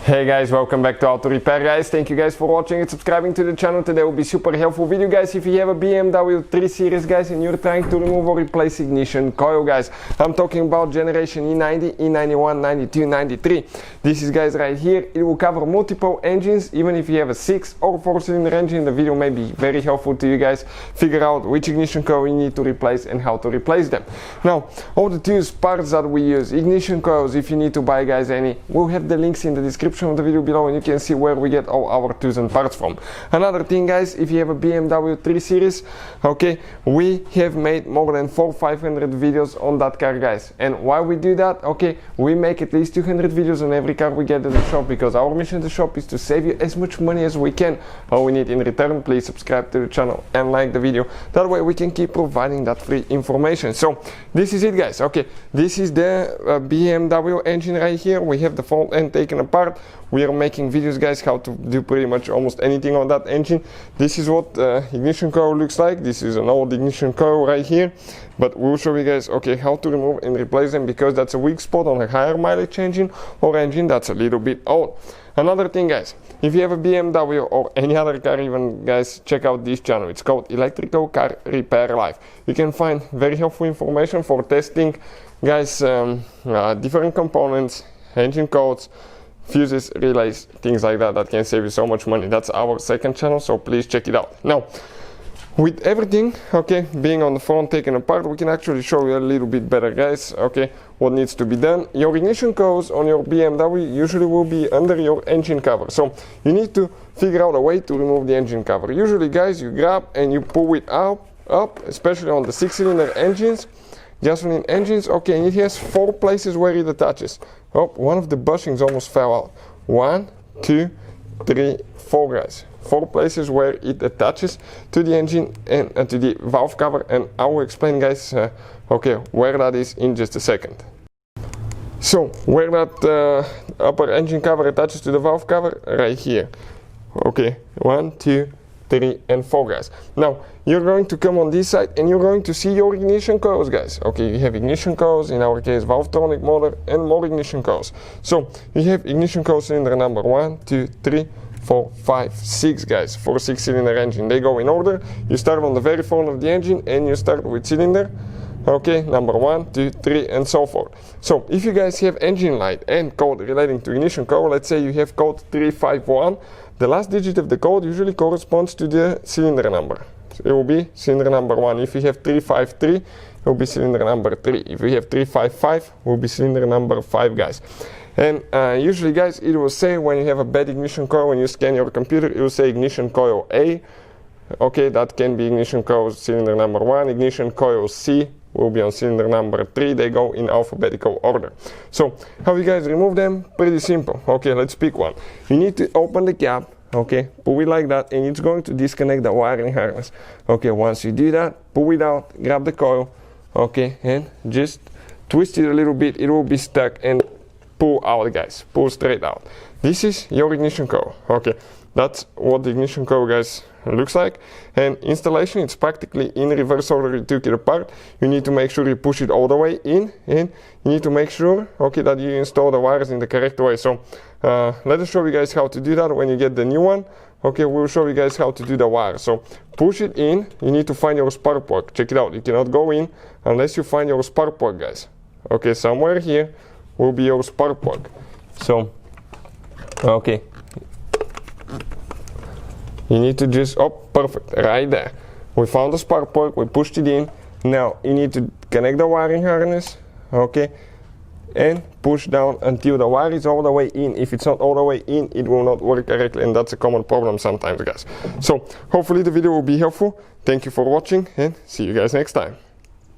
Hey guys, welcome back to Auto Repair guys. Thank you guys for watching and subscribing to the channel. Today will be super helpful video guys. If you have a BMW 3 Series guys and you're trying to remove or replace ignition coil guys, I'm talking about generation E90, E91, 92, 93. This is guys right here. It will cover multiple engines. Even if you have a 6 or 4 cylinder engine, the video may be very helpful to you guys. Figure out which ignition coil you need to replace and how to replace them. Now, all the tools, parts that we use, ignition coils, if you need to buy guys any, we'll have the links in the description of the video below and you can see where we get all our tools and parts from. Another thing guys, if you have a BMW 3 Series, okay, we have made more than 400-500 videos on that car guys. And why we do that? Okay, we make at least 200 videos on every car we get at the shop, because our mission at the shop is to save you as much money as we can. All we need in return, please subscribe to the channel and like the video. That way we can keep providing that free information. So this is it guys. Okay, this is the BMW engine right here. We have the front end taken apart. We are making videos guys how to do pretty much almost anything on that engine. This is what ignition coil looks like. This is an old ignition coil right here, but we'll show you guys okay how to remove and replace them, because that's a weak spot on a higher mileage engine or engine that's a little bit old. Another thing guys, if you have a BMW or any other car even guys, check out this channel. It's called Electrical Car Repair Live. You can find very helpful information for testing guys, different components, engine codes, fuses, relays, things like that, that can save you so much money. That's our second channel, so please check it out. Now, with everything okay being on the front taken apart, we can actually show you a little bit better guys okay what needs to be done. Your ignition coils on your BMW usually will be under your engine cover, so you need to figure out a way to remove the engine cover. Usually guys, you grab and you pull it up, especially on the 6-cylinder engines, gasoline engines, okay, and it has 4 places where it attaches. Oh, one of the bushings almost fell out. 1, 2, 3, 4 guys. 4 places where it attaches to the engine and to the valve cover, and I will explain guys okay where that is in just a second. So where that upper engine cover attaches to the valve cover, right here. Okay, 1, 2, 3 and 4 guys. Now you're going to come on this side and you're going to see your ignition coils guys. Okay, you have ignition coils, in our case Valvetronic motor, and more ignition coils. So you have ignition coil cylinder number 1, 2, 3, 4, 5, 6 guys for a 6-cylinder engine. They go in order. You start on the very front of the engine and you start with cylinder okay number 1, 2, 3 and so forth. So if you guys have engine light and code relating to ignition coil, let's say you have code 351, the last digit of the code usually corresponds to the cylinder number. So it will be cylinder number 1. If you have 353, it will be cylinder number 3. If you have 355, it will be cylinder number 5 guys. And usually guys, it will say when you have a bad ignition coil, when you scan your computer, it will say ignition coil A. Okay, that can be ignition coil cylinder number 1. Ignition coil C will be on cylinder number 3. They go in alphabetical order. So how you guys remove them? Pretty simple. Okay, let's pick one. You need to open the cap, okay, pull it like that, and it's going to disconnect the wiring harness. Okay, once you do that, pull it out, grab the coil, okay, and just twist it a little bit. It will be stuck, and pull out guys, pull straight out. This is your ignition coil. Okay, that's what the ignition coil guys looks like. And installation, it's practically in reverse order. You took it apart. You need to make sure you push it all the way in, and you need to make sure okay that you install the wires in the correct way. So let us show you guys how to do that when you get the new one. Okay, we'll show you guys how to do the wire. So push it in. You need to find your spark plug. Check it out, you cannot go in unless you find your spark plug guys. Okay, somewhere here will be your spark plug. So okay, you need to just, oh perfect, right there. We found the spark plug, we pushed it in. Now you need to connect the wiring harness, okay, and push down until the wire is all the way in. If it's not all the way in, it will not work correctly, and that's a common problem sometimes guys. So hopefully the video will be helpful. Thank you for watching and see you guys next time.